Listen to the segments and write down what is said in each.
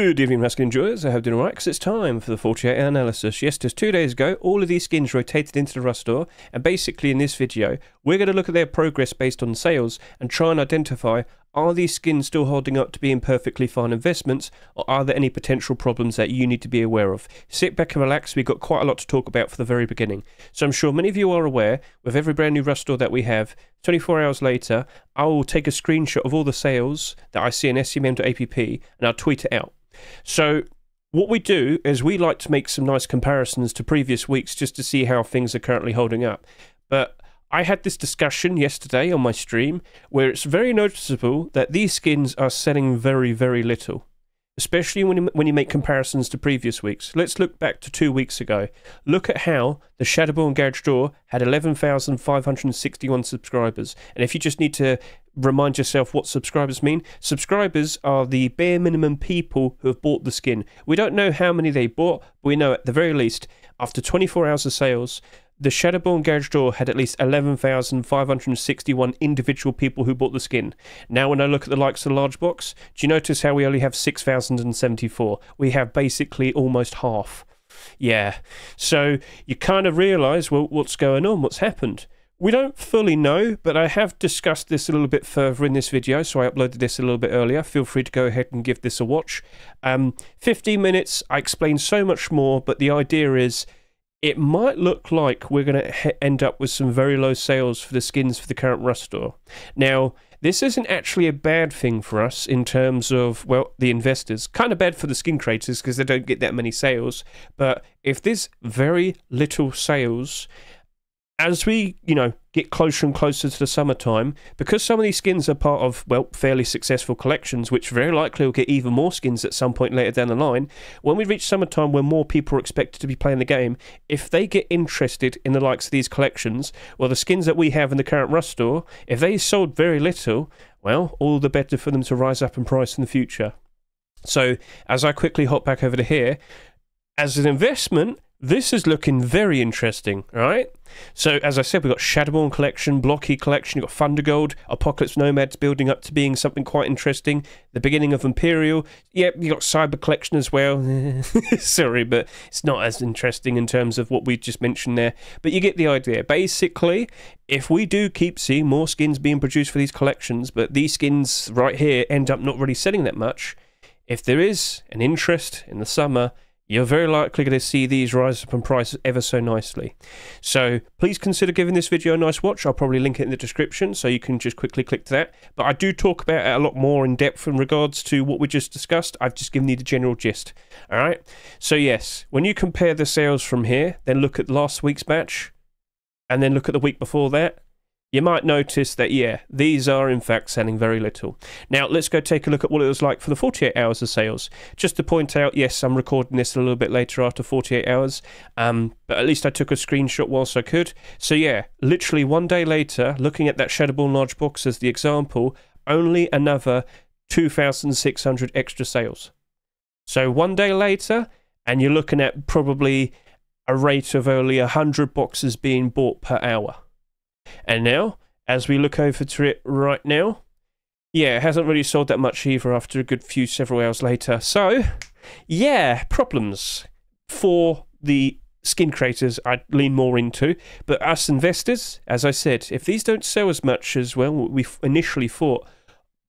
Good evening, Raskin enjoyers. I hope you're doing alright, because it's time for the 48-hour analysis. Yes, just 2 days ago, all of these skins rotated into the Rust store, and basically in this video, we're going to look at their progress based on sales and try and identify, are these skins still holding up to being perfectly fine investments, or are there any potential problems that you need to be aware of? Sit back and relax, we've got quite a lot to talk about for the very beginning. So I'm sure many of you are aware, with every brand new Rust store that we have, 24 hours later, I will take a screenshot of all the sales that I see in scmm.app and I'll tweet it out. So what we do is we like to make some nice comparisons to previous weeks just to see how things are currently holding up. But I had this discussion yesterday on my stream where it's very noticeable that these skins are selling very, very little. Especially when you make comparisons to previous weeks. Let's look back to 2 weeks ago. Look at how the Shadowborn Large Box had 11,561 subscribers. And if you just need to remind yourself what subscribers mean, subscribers are the bare minimum people who have bought the skin. We don't know how many they bought, but we know at the very least, after 24 hours of sales, the Shadowborn Large Box had at least 11,561 individual people who bought the skin. Now when I look at the likes of the Large Box, do you notice how we only have 6,074? We have basically almost half. Yeah, so you kind of realise, well, what's going on? What's happened? We don't fully know, but I have discussed this a little bit further in this video, so I uploaded this a little bit earlier. Feel free to go ahead and give this a watch. 15 minutes, I explain so much more, but the idea is, it might look like we're going to end up with some very low sales for the skins for the current Rust store. Now, this isn't actually a bad thing for us in terms of, well, the investors. Kind of bad for the skin creators because they don't get that many sales. But if there's very little sales, as we, get closer and closer to the summertime, because some of these skins are part of, well, fairly successful collections, which very likely will get even more skins at some point later down the line, when we reach summertime when more people are expected to be playing the game, if they get interested in the likes of these collections, well, the skins that we have in the current Rust store, if they sold very little, well, all the better for them to rise up in price in the future. So, as I quickly hop back over to here, as an investment, this is looking very interesting, right? So, as I said, we've got Shadowborn collection, Blocky collection, you've got Thundergold, Apocalypse Nomads building up to being something quite interesting, the beginning of Imperial, yep, you got Cyber collection as well. Sorry, but it's not as interesting in terms of what we just mentioned there, but you get the idea. Basically, if we do keep seeing more skins being produced for these collections, but these skins right here end up not really selling that much, if there is an interest in the summer, you're very likely going to see these rise up in price ever so nicely. So please consider giving this video a nice watch. I'll probably link it in the description so you can just quickly click to that. But I do talk about it a lot more in depth in regards to what we just discussed. I've just given you the general gist. Alright, so yes, when you compare the sales from here, then look at last week's batch, and then look at the week before that, you might notice that, yeah, these are in fact selling very little. Now, let's go take a look at what it was like for the 48 hours of sales. Just to point out, yes, I'm recording this a little bit later after 48 hours, but at least I took a screenshot whilst I could. So yeah, literally 1 day later, looking at that Shadowborn Large Box as the example, only another 2,600 extra sales. So 1 day later, and you're looking at probably a rate of only 100 boxes being bought per hour. And now, as we look over to it right now, yeah, it hasn't really sold that much either after a good several hours later. So, yeah, problems for the skin creators I'd lean more into. But us investors, as I said, if these don't sell as much as, well, we initially thought,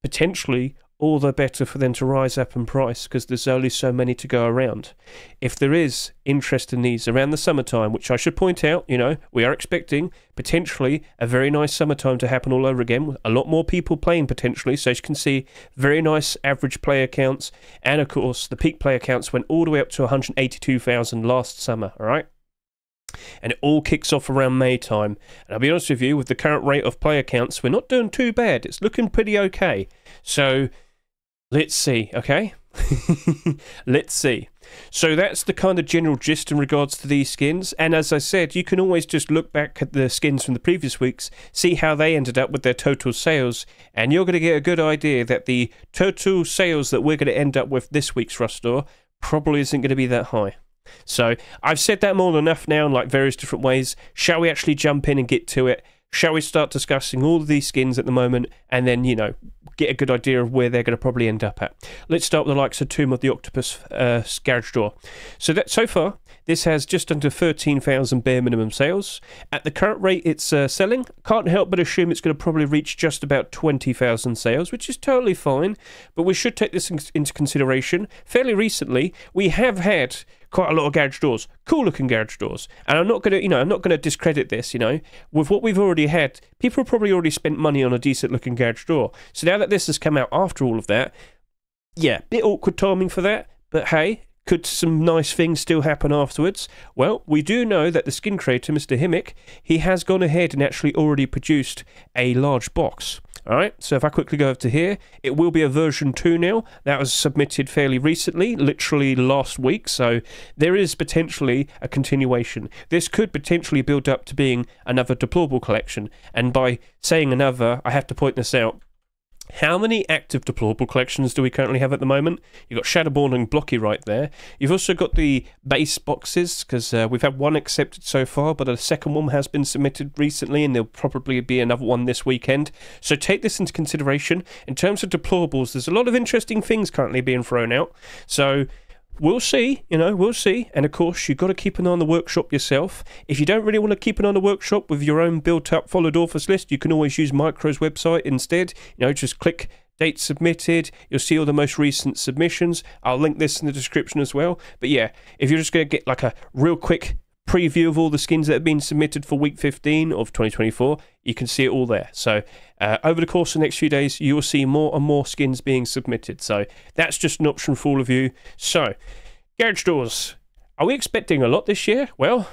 potentially all the better for them to rise up in price because there's only so many to go around. If there is interest in these around the summertime, which I should point out, we are expecting potentially a very nice summertime to happen all over again, with a lot more people playing potentially, so as you can see, very nice average player counts, and of course the peak player counts went all the way up to 182,000 last summer, alright? And it all kicks off around May time. And I'll be honest with you, with the current rate of player counts, we're not doing too bad. It's looking pretty okay. So, let's see, okay? Let's see. So that's the kind of general gist in regards to these skins. And as I said, you can always just look back at the skins from the previous weeks, see how they ended up with their total sales, and you're going to get a good idea that the total sales that we're going to end up with this week's Rust store probably isn't going to be that high. So I've said that more than enough now in like various different ways. Shall we actually jump in and get to it? shall we start discussing all of these skins at the moment, and then, you know, get a good idea of where they're going to probably end up at. Let's start with the likes of Tomb of the Octopus garage door. So far, this has just under 13,000 bare minimum sales. At the current rate it's selling, can't help but assume it's going to probably reach just about 20,000 sales, which is totally fine, but we should take this into consideration. Fairly recently, we have had quite a lot of garage doors, cool looking garage doors, and I'm not going to discredit this. You know, with what we've already had, people have probably already spent money on a decent looking garage door. So now that this has come out after all of that, yeah, bit awkward timing for that, but hey, could some nice things still happen afterwards? Well, we do know that the skin creator, Mr. Himmick, he has gone ahead and actually already produced a large box. Alright, so if I quickly go over to here, it will be a version 2 now. That was submitted fairly recently, literally last week, so there is potentially a continuation. This could potentially build up to being another deplorable collection, and by saying another, I have to point this out. How many active deplorable collections do we currently have at the moment? You've got Shadowborn and Blocky right there. You've also got the base boxes, because we've had one accepted so far, but a second one has been submitted recently, and there'll probably be another one this weekend. So take this into consideration. In terms of deplorables, there's a lot of interesting things currently being thrown out. So we'll see, you know, we'll see. And of course, you've got to keep an eye on the workshop yourself. If you don't really want to keep an eye on the workshop with your own built-up followed authors list, you can always use Micro's website instead. You know, just click date submitted. You'll see all the most recent submissions. I'll link this in the description as well. But yeah, if you're just going to get like a real quick preview of all the skins that have been submitted for week 15 of 2024, you can see it all there. So over the course of the next few days, you will see more and more skins being submitted. So that's just an option for all of you. So garage doors, are we expecting a lot this year? Well,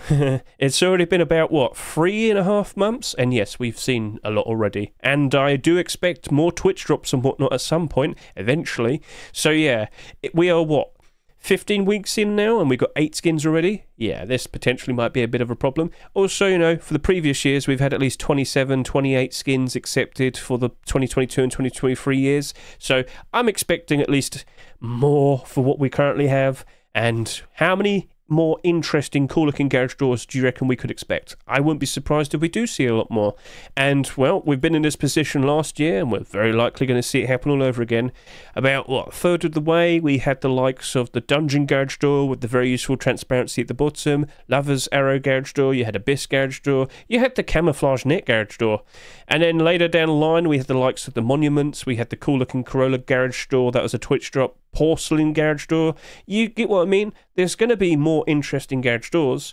it's already been about, what, 3.5 months? And yes, we've seen a lot already. And I do expect more Twitch drops and whatnot at some point, eventually. So yeah, we are, what, 15 weeks in now, and we've got 8 skins already. Yeah, this potentially might be a bit of a problem. Also, you know, for the previous years, we've had at least 27, 28 skins accepted for the 2022 and 2023 years. So I'm expecting at least more for what we currently have. And how many more interesting, cool-looking garage doors do you reckon we could expect? I wouldn't be surprised if we do see a lot more. And, well, we've been in this position last year, and we're very likely going to see it happen all over again. About, what, a third of the way, we had the likes of the Dungeon garage door with the very useful transparency at the bottom, Lover's Arrow garage door, you had Abyss garage door, you had the Camouflage Net garage door. And then later down the line, we had the likes of the Monuments, we had the cool-looking Corolla garage door, that was a Twitch drop, Porcelain garage door. You get what I mean? There's going to be more interesting garage doors,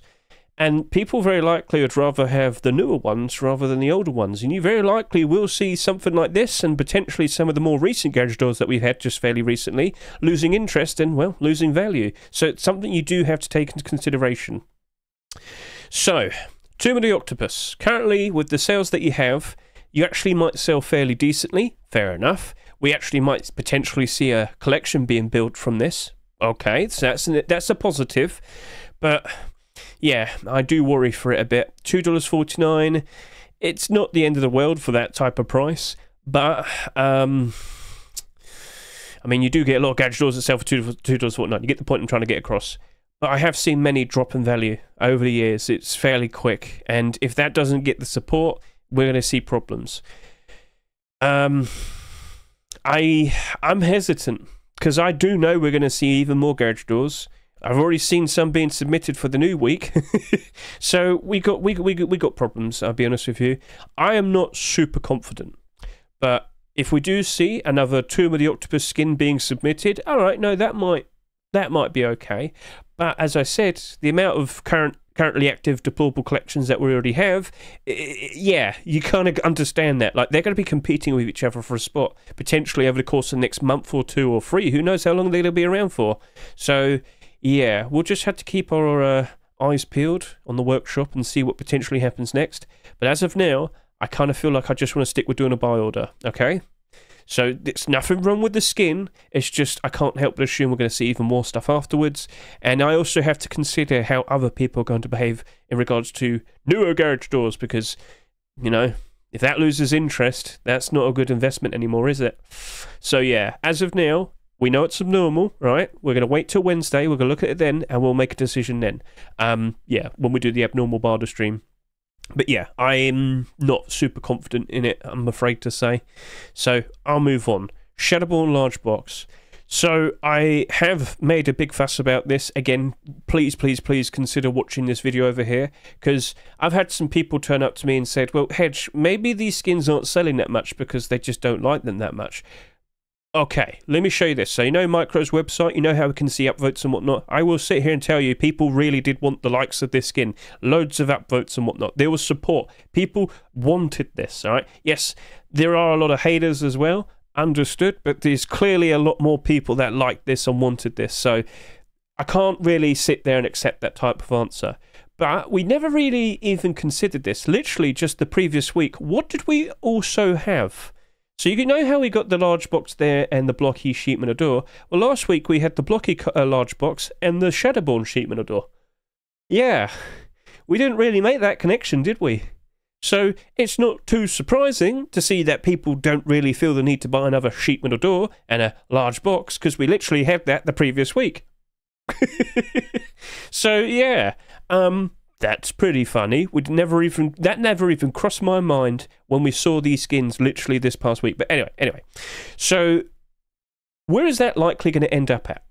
and people very likely would rather have the newer ones rather than the older ones, and you very likely will see something like this and potentially some of the more recent garage doors that we've had just fairly recently losing interest and, well, losing value. So it's something you do have to take into consideration. So, Tomb of the Octopus. Currently, with the sales that you have, you actually might sell fairly decently, fair enough. We actually might potentially see a collection being built from this. Okay, so that's a positive. But, yeah, I do worry for it a bit. $2.49, it's not the end of the world for that type of price. But, I mean, you do get a lot of gadget doors that sell for $2.49. You get the point I'm trying to get across. But I have seen many drop in value over the years. It's fairly quick. And if that doesn't get the support, we're going to see problems. I'm hesitant because I do know we're going to see even more garage doors. I've already seen some being submitted for the new week, so we got problems. I'll be honest with you. I am not super confident, but if we do see another Tomb of the Octopus skin being submitted, all right, no, that might be okay. But as I said, the amount of currently active deplorable collections that we already have, yeah, you kind of understand that. Like, they're going to be competing with each other for a spot, potentially over the course of the next month or 2 or 3. Who knows how long they're going to be around for. So, yeah, we'll just have to keep our eyes peeled on the workshop and see what potentially happens next. But as of now, I kind of feel like I just want to stick with doing a buy order, okay? So there's nothing wrong with the skin, it's just I can't help but assume we're going to see even more stuff afterwards. And I also have to consider how other people are going to behave in regards to newer garage doors, because, you know, if that loses interest, that's not a good investment anymore, is it? So yeah, as of now, we know it's abnormal, right? We're going to wait till Wednesday, we're going to look at it then, and we'll make a decision then. Yeah, when we do the abnormal barter stream. But yeah, I'm not super confident in it, I'm afraid to say. So I'll move on. Shadowborn Large Box. So I have made a big fuss about this. Again, please consider watching this video over here, because I've had some people turn up to me and said, well, Hedge, maybe these skins aren't selling that much because they just don't like them that much. Okay, let me show you this. So you know Micro's website, you know how we can see upvotes and whatnot. I will sit here and tell you, people really did want the likes of this skin. Loads of upvotes and whatnot. There was support. People wanted this, all right? Yes, there are a lot of haters as well. Understood, but there's clearly a lot more people that liked this and wanted this, so I can't really sit there and accept that type of answer. But we never really even considered this. Literally just the previous week, what did we also have? So you know how we got the large box there and the Blocky Sheepman Adore? Well, last week we had the Blocky large box and the Shadowborn Sheepman Adore. Yeah, we didn't really make that connection, did we? So it's not too surprising to see that people don't really feel the need to buy another Sheepman Adore and a large box, because we literally had that the previous week. So yeah, that's pretty we'd that never even crossed my mind when we saw these skins literally this past week. But anyway, so where is that likely going to end up at?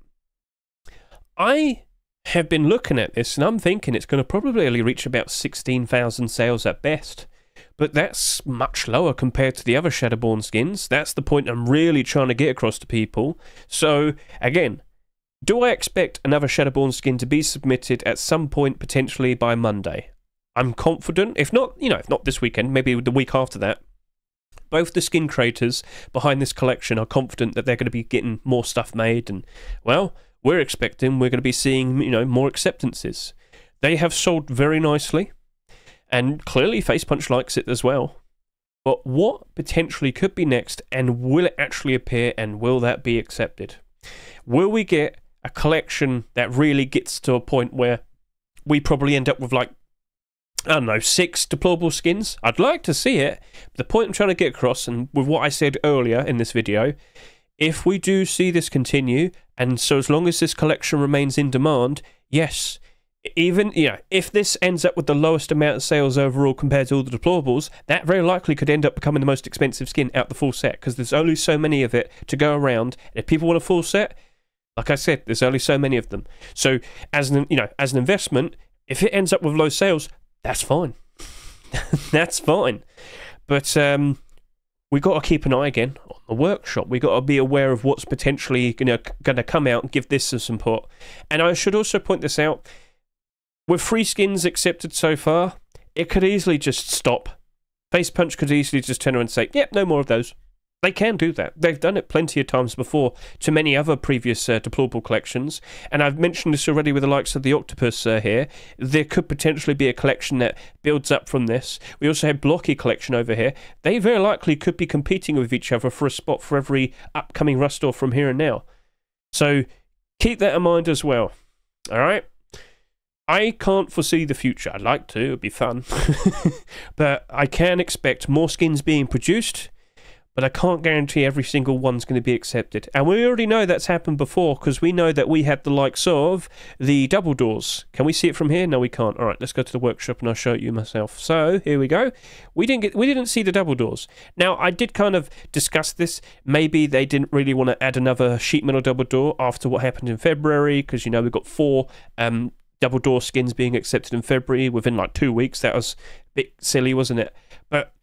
I have been looking at this and I'm thinking it's going to probably only reach about 16,000 sales at best, but that's much lower compared to the other Shadowborn skins. That's the point I'm really trying to get across to people. So again, do I expect another Shadowborn skin to be submitted at some point, potentially by Monday? I'm confident. If not, if not this weekend, maybe the week after that. Both the skin creators behind this collection are confident that they're going to be getting more stuff made, and well, we're going to be seeing, more acceptances. They have sold very nicely, and clearly Facepunch likes it as well. But what potentially could be next, and will it actually appear, and will that be accepted? Will we get a collection that really gets to a point where we probably end up with, like, I don't know, 6 deplorable skins? I'd like to see it. But the point I'm trying to get across, and with what I said earlier in this video, if we do see this continue, and so as long as this collection remains in demand, yes, even, if this ends up with the lowest amount of sales overall compared to all the deplorables, that very likely could end up becoming the most expensive skin out the full set, because there's only so many of it to go around. And if people want a full set, like I said, there's only so many of them. So as an investment, if it ends up with low sales, that's fine. That's fine. But we got to keep an eye again on the workshop. We got to be aware of what's potentially going to come out and give this some support. And I should also point this out: with 3 skins accepted so far, it could easily just stop. Facepunch could easily just turn around and say, "Yep, no more of those." They can do that. They've done it plenty of times before to many other previous deplorable collections. And I've mentioned this already with the likes of the Octopus here. There could potentially be a collection that builds up from this. We also have Blocky collection over here. They very likely could be competing with each other for a spot for every upcoming Rustor from here and now. So keep that in mind as well. All right? I can't foresee the future. I'd like to. It would be fun. But I can expect more skins being produced, but I can't guarantee every single one's going to be accepted. And we already know that's happened before, because we know that we had the likes of the double doors. Can we see it from here? No, we can't. All right, let's go to the workshop and I'll show it you myself. So here we go. We didn't see the double doors. Now, I did kind of discuss this. Maybe they didn't really want to add another sheet metal double door after what happened in February, because we've got 4 double door skins being accepted in February within like 2 weeks. That was a bit silly, wasn't it? But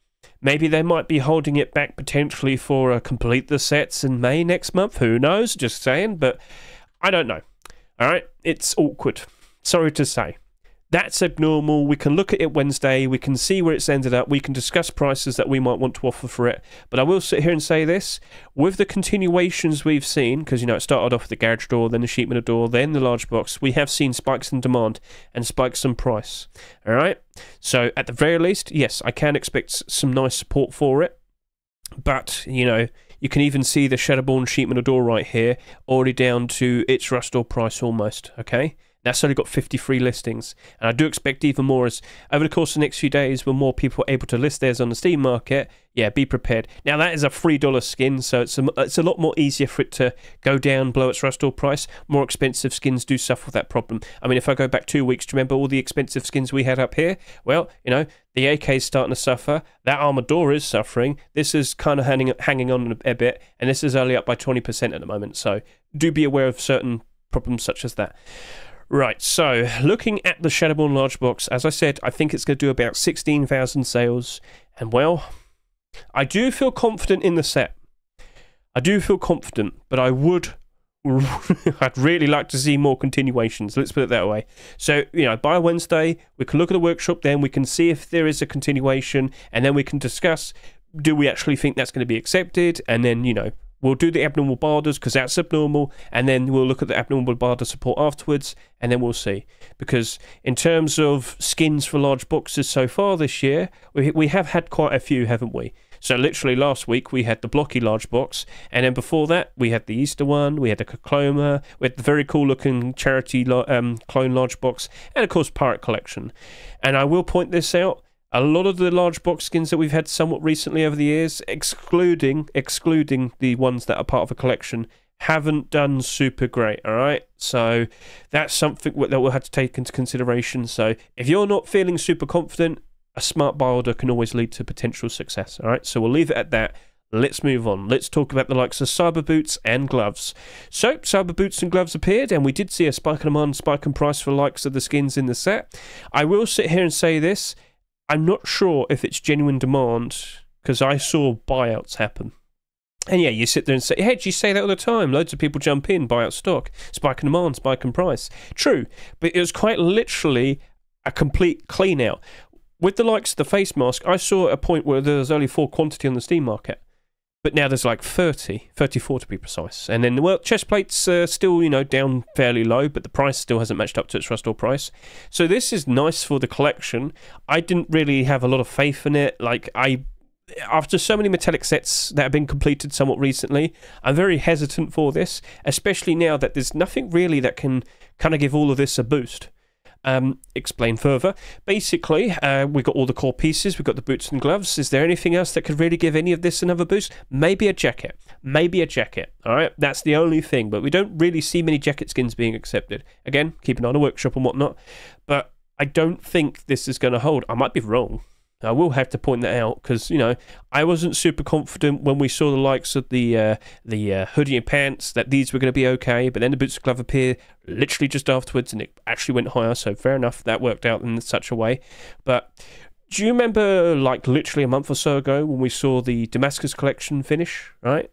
maybe they might be holding it back potentially for complete the sets in May next month. Who knows? Just saying. But I don't know. All right? It's awkward. Sorry to say. That's abnormal. We can look at it Wednesday. We can see where it's ended up. We can discuss prices that we might want to offer for it. But I will sit here and say this. With the continuations we've seen, because, it started off with the garage door, then the sheepman door, then the large box, we have seen spikes in demand and spikes in price. All right? So, at the very least, yes, I can expect some nice support for it. But, you can even see the Shadowborn sheepman door right here, already down to its Rustor price almost, okay? That's only got 53 listings. And I do expect even more as over the course of the next few days, when more people are able to list theirs on the Steam market. Yeah, be prepared. Now, that is a $3 skin, so it's a lot more easier for it to go down below its rust or price. More expensive skins do suffer with that problem. I mean, if I go back 2 weeks, do you remember all the expensive skins we had up here? Well, you know, the AK is starting to suffer. That Armador is suffering. This is kind of hanging on a bit, and this is only up by 20% at the moment. So do be aware of certain problems such as that. Right, so looking at the Shadowborn Large Box, as I said, I think it's going to do about 16,000 sales. And well, I do feel confident in the set. I do feel confident, but I'd really like to see more continuations. Let's put it that way. So, you know, by Wednesday, we can look at the workshop then. We can see if there is a continuation, and then we can discuss, do we actually think that's going to be accepted? And then, you know, we'll do the abnormal barders because that's abnormal, and then we'll look at the abnormal barder support afterwards, and then we'll see. Because in terms of skins for large boxes so far this year, we have had quite a few, haven't we? So literally last week we had the Blocky large box, and then before that we had the Easter one, we had the Trakmer, we had the very cool looking charity clone large box, and of course Pirate Collection. And I will point this out, a lot of the large box skins that we've had somewhat recently over the years, excluding the ones that are part of a collection, haven't done super great, all right? So that's something that we'll have to take into consideration. So if you're not feeling super confident, a smart buy order can always lead to potential success, all right? So we'll leave it at that. Let's move on. Let's talk about the likes of cyber boots and gloves. So, cyber boots and gloves appeared, and we did see a spike in demand, spike in price for the likes of the skins in the set. I will sit here and say this. I'm not sure if it's genuine demand, because I saw buyouts happen. And yeah, you sit there and say, Hedge, you say that all the time. Loads of people jump in, buy out stock, spike in demand, spike in price. True, but it was quite literally a complete clean out. With the likes of the face mask, I saw a point where there was only 4 quantity on the Steam market. But now there's like 34 to be precise. And then, well, chest plates are still, you know, down fairly low, but the price still hasn't matched up to its rust or price. So this is nice for the collection. I didn't really have a lot of faith in it. Like, after so many metallic sets that have been completed somewhat recently, I'm very hesitant for this, especially now that there's nothing really that can kind of give all of this a boost. Explain further. Basically, we've got all the core pieces, we've got the boots and gloves. Is there anything else that could really give any of this another boost? Maybe a jacket. Maybe a jacket. Alright, that's the only thing, but we don't really see many jacket skins being accepted. Again, keep an eye on the workshop and whatnot, but I don't think this is going to hold. I might be wrong. I will have to point that out because, you know, I wasn't super confident when we saw the likes of the hoodie and pants that these were going to be okay, but then the boots and glove appear literally just afterwards and it actually went higher, so fair enough, that worked out in such a way. But do you remember, like, literally a month or so ago when we saw the Damascus collection finish, right?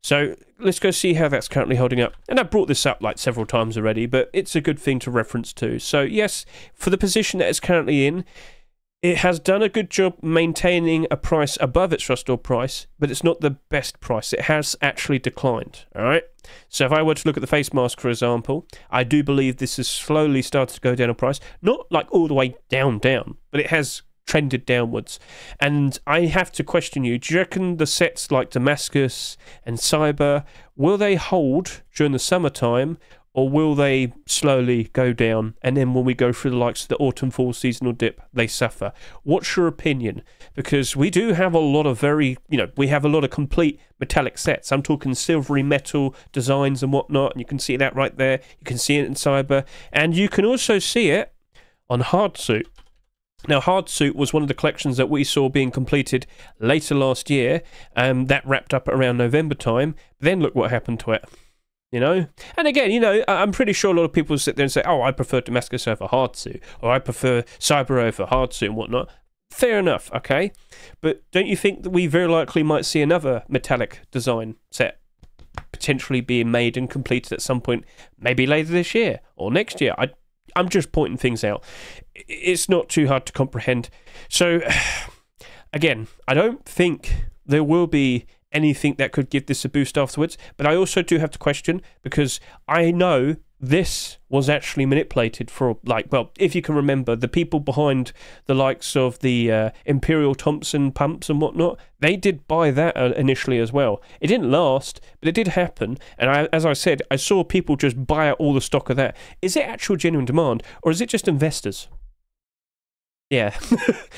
So let's go see how that's currently holding up. And I brought this up like several times already, but it's a good thing to reference to. So yes, for the position that it's currently in, it has done a good job maintaining a price above its rust or price, but it's not the best price. It has actually declined, all right? So if I were to look at the face mask, for example, I do believe this has slowly started to go down in price. Not like all the way down, but it has trended downwards. And I have to question you, do you reckon the sets like Damascus and Cyber, will they hold during the summertime, or will they slowly go down, and then when we go through the likes of the autumn fall seasonal dip, they suffer? What's your opinion? Because we do have a lot of we have a lot of complete metallic sets. I'm talking silvery metal designs and whatnot, and you can see that right there. You can see it in Cyber, and you can also see it on Hardsuit. Now, Hardsuit was one of the collections that we saw being completed later last year, that wrapped up around November time. Then look what happened to it. You know? And again, you know, I'm pretty sure a lot of people sit there and say, oh, I prefer Damascus over Hardsuit, or I prefer Cyber over Hardsuit and whatnot. Fair enough, okay? But don't you think that we very likely might see another metallic design set potentially being made and completed at some point, maybe later this year or next year? I'm just pointing things out. It's not too hard to comprehend. So, again, I don't think there will be anything that could give this a boost afterwards, but I also do have to question, because I know this was actually manipulated for, like, well, if you can remember, the people behind the likes of the Imperial Thompson pumps and whatnot, they did buy that initially as well. It didn't last, but it did happen. And as I said, I saw people just buy out all the stock of that. Is it actual genuine demand, or is it just investors? Yeah,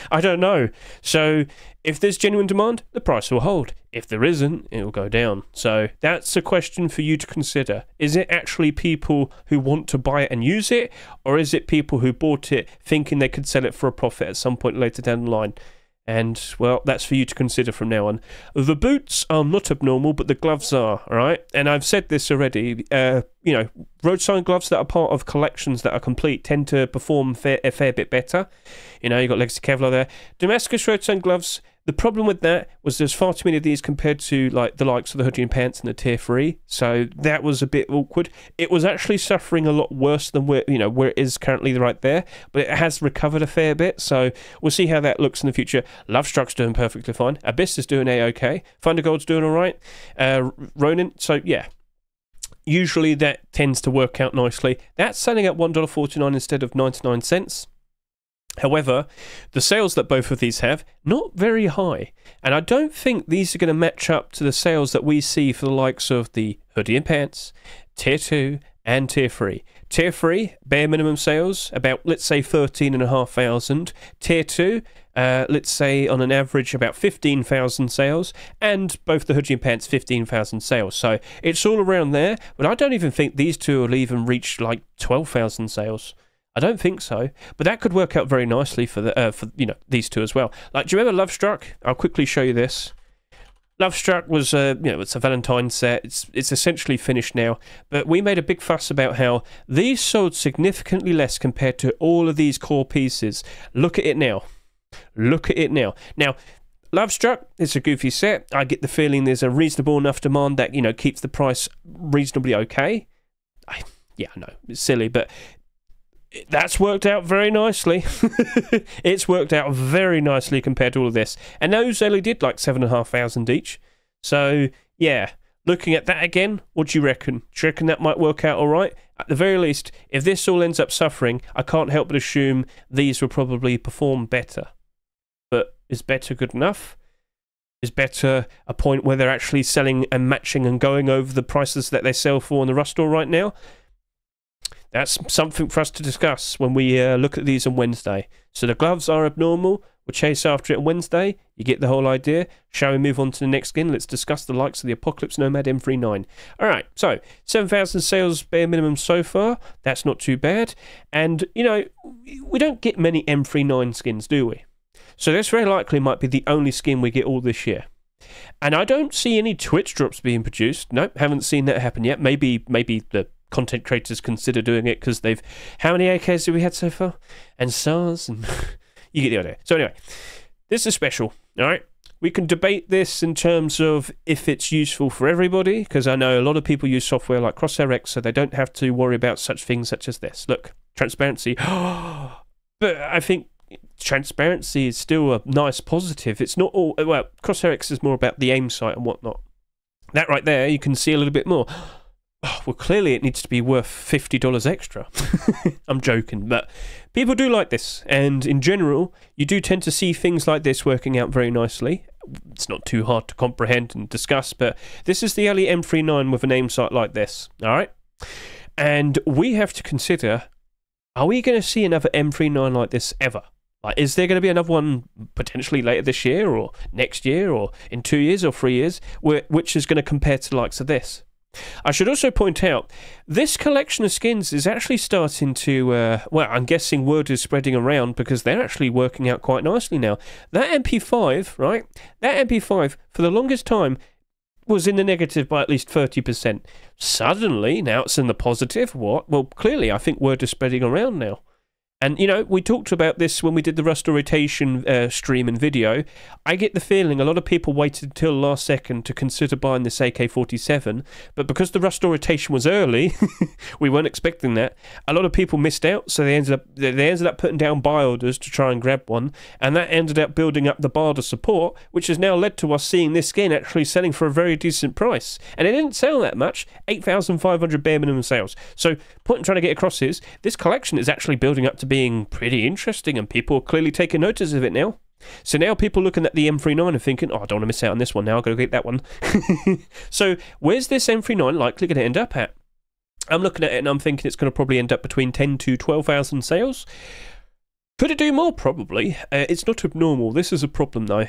I don't know. So if there's genuine demand, the price will hold. If there isn't, it will go down. So that's a question for you to consider. Is it actually people who want to buy it and use it, or is it people who bought it thinking they could sell it for a profit at some point later down the line? And, well, that's for you to consider from now on. The boots are not abnormal, but the gloves are, all right? And I've said this already. You know, road sign gloves that are part of collections that are complete tend to perform a fair bit better. You know, you've got Legacy Kevlar there. Damascus road sign gloves, the problem with that was there's far too many of these compared to, like, the likes of the hoodie and pants and the tier 3. So that was a bit awkward. It was actually suffering a lot worse than where it is currently right there, but it has recovered a fair bit. So we'll see how that looks in the future. Lovestruck's doing perfectly fine. Abyss is doing a-okay. Thundergold's doing all right. Ronin, so yeah. Usually that tends to work out nicely. That's selling at $1.49 instead of 99 cents. However, the sales that both of these have, not very high. And I don't think these are going to match up to the sales that we see for the likes of the hoodie and pants, tier 2 and tier 3. Tier 3, bare minimum sales, about, let's say, 13,500. Tier 2, let's say, on an average, about 15,000 sales. And both the hoodie and pants, 15,000 sales. So it's all around there. But I don't even think these two will even reach, like, 12,000 sales. I don't think so, but that could work out very nicely for these two as well. Like, do you remember Lovestruck? I'll quickly show you this. Lovestruck was it's a Valentine set. It's essentially finished now, but we made a big fuss about how these sold significantly less compared to all of these core pieces. Look at it now. Look at it now. Now, Lovestruck, it's a goofy set. I get the feeling there's a reasonable enough demand that, you know, keeps the price reasonably okay. Yeah, I know, it's silly, but that's worked out very nicely. It's worked out very nicely compared to all of this. And those only did like 7,500 each. So, yeah, looking at that again, what do you reckon? Do you reckon that might work out all right? At the very least, if this all ends up suffering, I can't help but assume these will probably perform better. But is better good enough? Is better a point where they're actually selling and matching and going over the prices that they sell for on the Rust store right now? That's something for us to discuss when we look at these on Wednesday. So the gloves are abnormal. We'll chase after it on Wednesday. You get the whole idea. Shall we move on to the next skin? Let's discuss the likes of the Apocalypse Nomad M39. Alright, so 7,000 sales bare minimum so far. That's not too bad. And, you know, we don't get many M39 skins, do we? So this very likely might be the only skin we get all this year. And I don't see any Twitch drops being produced. Nope, haven't seen that happen yet. Maybe the content creators consider doing it because they've... How many AKs have we had so far? And SARS, and you get the idea. So anyway, this is special, all right? We can debate this in terms of if it's useful for everybody, because I know a lot of people use software like Crosshair X, so they don't have to worry about such things such as this. Look, transparency. But I think transparency is still a nice positive. It's not all... Well, Crosshair X is more about the aim sight and whatnot. That right there, you can see a little bit more. Oh, well, clearly it needs to be worth $50 extra. I'm joking, but people do like this. And in general, you do tend to see things like this working out very nicely. It's not too hard to comprehend and discuss, but this is the early M39 with an aim sight like this, all right? And we have to consider, are we going to see another M39 like this ever? Like, is there going to be another one potentially later this year or next year or in 2 years or 3 years, which is going to compare to the likes of this? I should also point out, this collection of skins is actually starting to, well, I'm guessing word is spreading around because they're actually working out quite nicely now. That MP5, right, that MP5, for the longest time, was in the negative by at least 30%. Suddenly, now it's in the positive. What? Well, clearly, I think word is spreading around now. And, you know, we talked about this when we did the Rust rotation stream and video. I get the feeling a lot of people waited until the last second to consider buying this AK-47, but because the Rust rotation was early, we weren't expecting that. A lot of people missed out, so they ended up putting down buy orders to try and grab one, and that ended up building up the barter support, which has now led to us seeing this skin actually selling for a very decent price. And it didn't sell that much, 8,500 bare minimum sales. So, point I'm trying to get across is, this collection is actually building up to being pretty interesting, and people are clearly taking notice of it now. So now people looking at the M39 and thinking, oh, I don't want to miss out on this one now, I've got to get that one. So where's this M39 likely going to end up at? I'm looking at it and I'm thinking it's going to probably end up between 10 to 12,000 sales. Could it do more? Probably. It's not abnormal. This is a problem, though.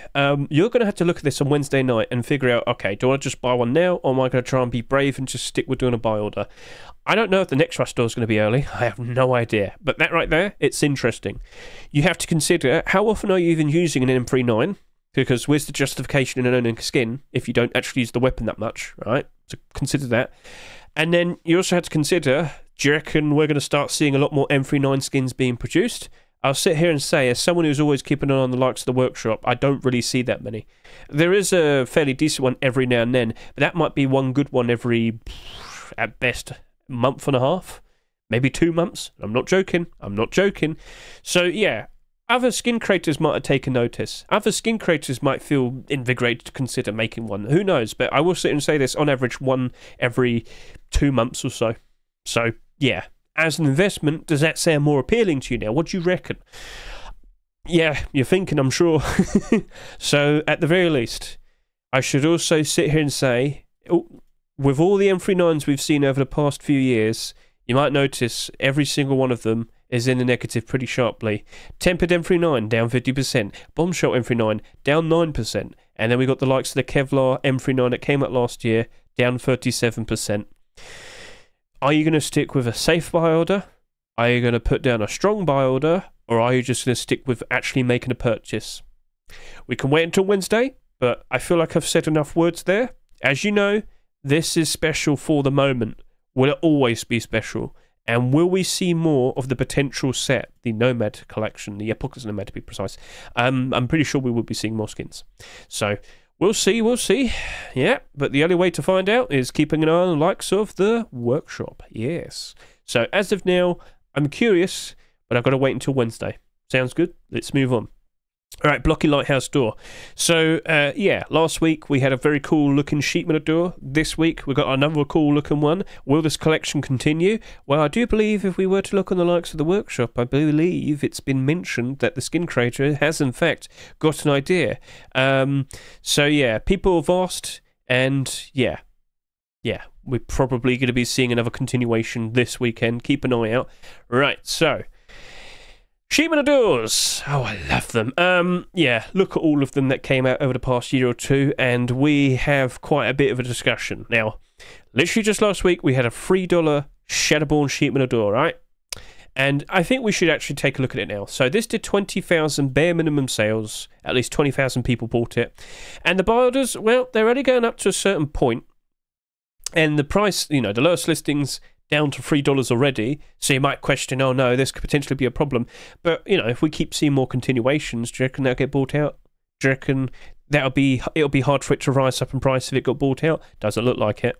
You're going to have to look at this on Wednesday night and figure out, okay, do I just buy one now, or am I going to try and be brave and just stick with doing a buy order? I don't know if the next rush store is going to be early. I have no idea. But that right there, it's interesting. You have to consider, how often are you even using an M39? Because where's the justification in owning a skin if you don't actually use the weapon that much, right? So consider that. And then you also have to consider, do you reckon we're going to start seeing a lot more M39 skins being produced? I'll sit here and say, as someone who's always keeping an eye on the likes of the workshop, I don't really see that many. There is a fairly decent one every now and then, but that might be one good one every, at best, month and a half, maybe 2 months. I'm not joking. I'm not joking. So, yeah, other skin creators might have taken notice. Other skin creators might feel invigorated to consider making one. Who knows? But I will sit and say this, on average, one every 2 months or so. So, yeah. As an investment, does that sound more appealing to you now? What do you reckon? Yeah, you're thinking, I'm sure. So, at the very least, I should also sit here and say, with all the M39s we've seen over the past few years, you might notice every single one of them is in the negative pretty sharply. Tempered M39 down 50%, Bombshell M39 down 9%, and then we got the likes of the Kevlar M39 that came out last year down 37%. Are you going to stick with a safe buy order? Are you going to put down a strong buy order? Or are you just going to stick with actually making a purchase? We can wait until Wednesday, but I feel like I've said enough words there. As you know, this is special for the moment. Will it always be special? And will we see more of the potential set, the Nomad collection, the Apocalypse Nomad to be precise? I'm pretty sure we will be seeing more skins. So, we'll see. Yeah, but the only way to find out is keeping an eye on the likes of the workshop. Yes. So, as of now, I'm curious, but I've got to wait until Wednesday. Sounds good? Let's move on. All right, Blocky Lighthouse door. So, yeah, last week we had a very cool looking sheepman door. This week we've got another cool looking one. Will this collection continue? Well, I do believe if we were to look on the likes of the workshop, I believe it's been mentioned that the skin creator has in fact got an idea. So, yeah, people have asked, and yeah, we're probably going to be seeing another continuation this weekend. Keep an eye out. Right, so sheepman doors. Oh, I love them. Yeah, look at all of them that came out over the past year or two, and we have quite a bit of a discussion. Now, literally just last week, we had a $3 Shadowborn sheepman door, right? And I think we should actually take a look at it now. So this did 20,000 bare minimum sales. At least 20,000 people bought it. And the buy orders, well, they're only going up to a certain point. And the price, you know, the lowest listings down to $3 already, so you might question, oh no, this could potentially be a problem. But, you know, if we keep seeing more continuations, do you reckon that'll get bought out? Do you reckon it'll be hard for it to rise up in price if it got bought out? Doesn't look like it.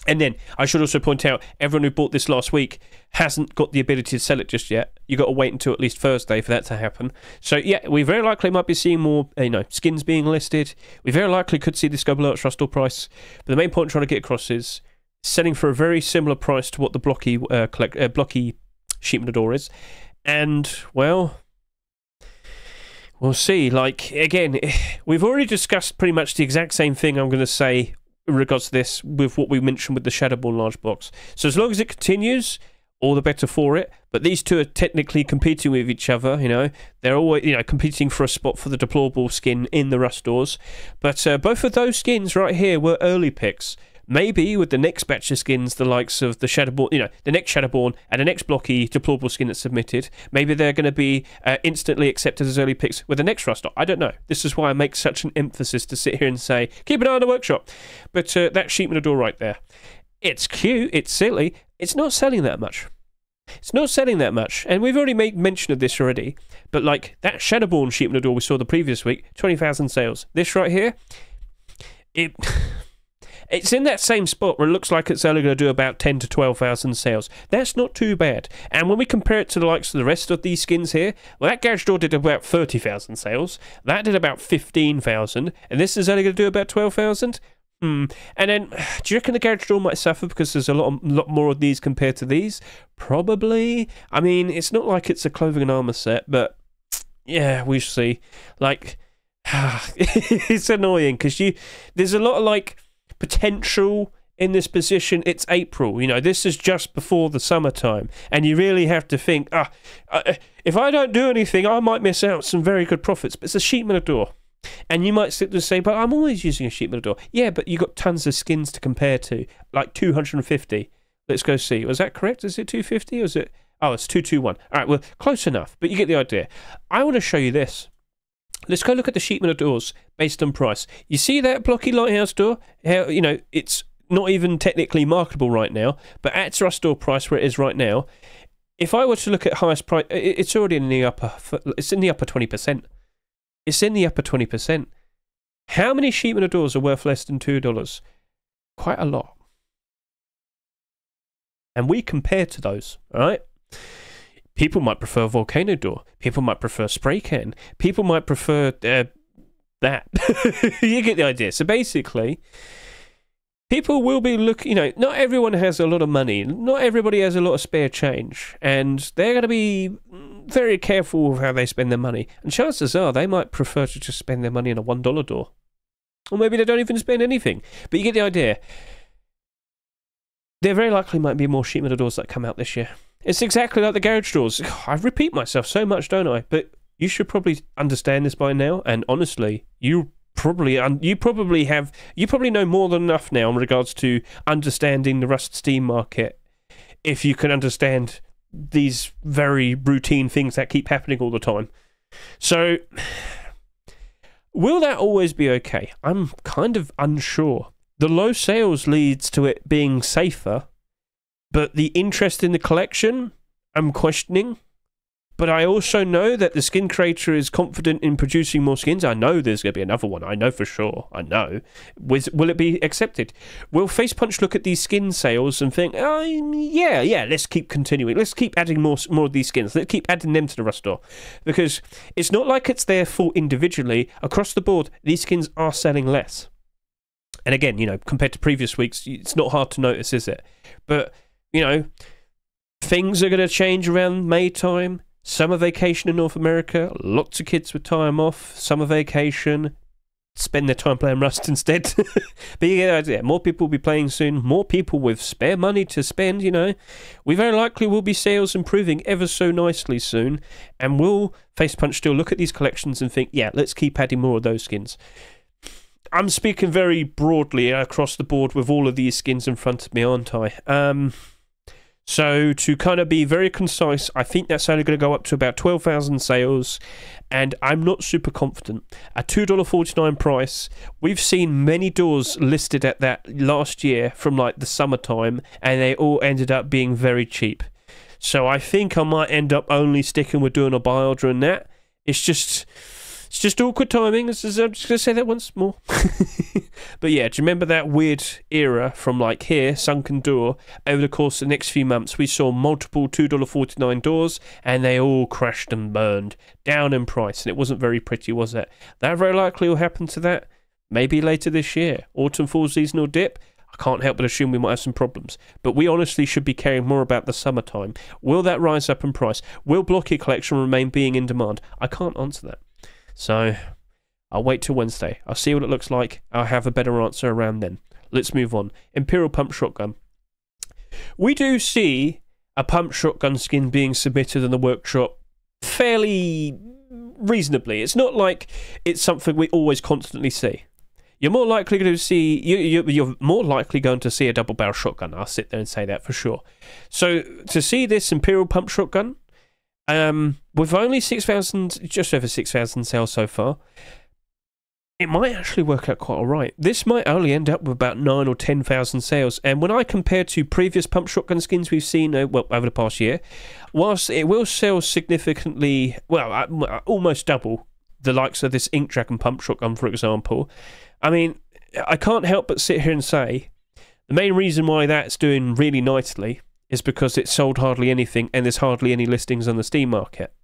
And then, I should also point out, everyone who bought this last week hasn't got the ability to sell it just yet. You've got to wait until at least Thursday for that to happen. So, yeah, we very likely might be seeing more, skins being listed. We very likely could see this go below its Rust price. But the main point I'm trying to get across is selling for a very similar price to what the Blocky sheepman door is. And, well, we'll see. Like, again, we've already discussed pretty much the exact same thing I'm going to say in regards to this with what we mentioned with the Shadowborn Large Box. So as long as it continues, all the better for it. But these two are technically competing with each other, They're always, competing for a spot for the deplorable skin in the Rust doors. But both of those skins right here were early picks. Maybe with the next batch of skins, the likes of the Shadowborn, the next Shadowborn and the next Blocky deplorable skin that's submitted, maybe they're going to be instantly accepted as early picks with the next Rust. I don't know. This is why I make such an emphasis to sit here and say, keep an eye on the workshop. But that sheepman door right there, it's cute, it's silly, it's not selling that much. It's not selling that much, and we've already made mention of this already, but like that Shadowborn sheep in the door we saw the previous week, 20,000 sales. This right here, it's in that same spot where it looks like it's only going to do about 10 to 12,000 sales. That's not too bad. And when we compare it to the likes of the rest of these skins here, well, that garage door did about 30,000 sales. That did about 15,000, and this is only going to do about 12,000. And then, do you reckon the garage door might suffer because there's a lot more of these compared to these? Probably. I mean, it's not like it's a clothing and armor set, but yeah, we shall see. Like, it's annoying because there's a lot of like potential in this position. It's April, you know, this is just before the summertime, and you really have to think, if I don't do anything, I might miss out some very good profits. But it's a sheep in a door. And you might sit there and say, but I'm always using a sheep metal door. Yeah, but you got tons of skins to compare to, like 250. Let's go see. Was that correct? Is it 250 or is it? Oh, it's 221. All right, well, close enough, but you get the idea. I want to show you this. Let's go look at the sheep metal doors based on price. You see that Blocky lighthouse door? How, you know, it's not even technically marketable right now, but at its rust door price where it is right now, if I were to look at highest price, it's already in the upper. It's in the upper 20%. It's in the upper 20%. How many sheep metal doors are worth less than $2? Quite a lot. And we compare to those, all right? People might prefer volcano door. People might prefer spray can. People might prefer that. You get the idea. So basically, people will be looking, you know, not everyone has a lot of money. Not everybody has a lot of spare change. And they're going to be very careful with how they spend their money. And chances are they might prefer to just spend their money on a $1 door. Or maybe they don't even spend anything. But you get the idea. There very likely might be more sheep metal doors that come out this year. It's exactly like the garage doors. I repeat myself so much, don't I? But you should probably understand this by now. And honestly, you probably know more than enough now in regards to understanding the Rust Steam market. If you can understand these very routine things that keep happening all the time. So, will that always be okay? I'm kind of unsure. The low sales leads to it being safer, but the interest in the collection, I'm questioning. But I also know that the skin creator is confident in producing more skins. I know there's going to be another one. I know for sure. I know. Will it be accepted? Will Facepunch look at these skin sales and think, oh, yeah, let's keep continuing. Let's keep adding more of these skins. Let's keep adding them to the Rust store. Because it's not like it's their fault individually. Across the board, these skins are selling less. And again, you know, compared to previous weeks, it's not hard to notice, is it? But, you know, things are going to change around May time. Summer vacation in North America, lots of kids with time off, summer vacation, spend their time playing Rust instead. But you get the idea, more people will be playing soon, more people with spare money to spend, you know. We very likely will be sales improving ever so nicely soon, and will Facepunch still look at these collections and think, yeah, let's keep adding more of those skins. I'm speaking very broadly across the board with all of these skins in front of me, aren't I? So, to kind of be very concise, I think that's only going to go up to about 12,000 sales, and I'm not super confident. A $2.49 price, we've seen many doors listed at that last year from like the summertime, and they all ended up being very cheap. So I think I might end up only sticking with doing a buy order and that. It's just awkward timing. I'm just going to say that once more. But yeah, do you remember that weird era from like here, Sunken Door? Over the course of the next few months, we saw multiple $2.49 doors, and they all crashed and burned down in price, and it wasn't very pretty, was it? That very likely will happen to that. Maybe later this year. Autumn, fall, seasonal dip. I can't help but assume we might have some problems. But we honestly should be caring more about the summertime. Will that rise up in price? Will Blocky collection remain being in demand? I can't answer that. So, I'll wait till Wednesday. I'll see what it looks like. I'll have a better answer around then. Let's move on. Imperial pump shotgun. We do see a pump shotgun skin being submitted in the workshop fairly reasonably. It's not like it's something we always constantly see. You're more likely to see you're more likely going to see a double barrel shotgun. I'll sit there and say that for sure. So to see this Imperial pump shotgun, with only 6,000, just over 6,000 sales so far, it might actually work out quite alright. This might only end up with about 9 or 10,000 sales, and when I compare to previous pump shotgun skins we've seen, well, over the past year, whilst it will sell significantly, well, almost double the likes of this Ink Dragon pump shotgun, for example, I mean, I can't help but sit here and say the main reason why that's doing really nicely is because it sold hardly anything, and there's hardly any listings on the Steam market.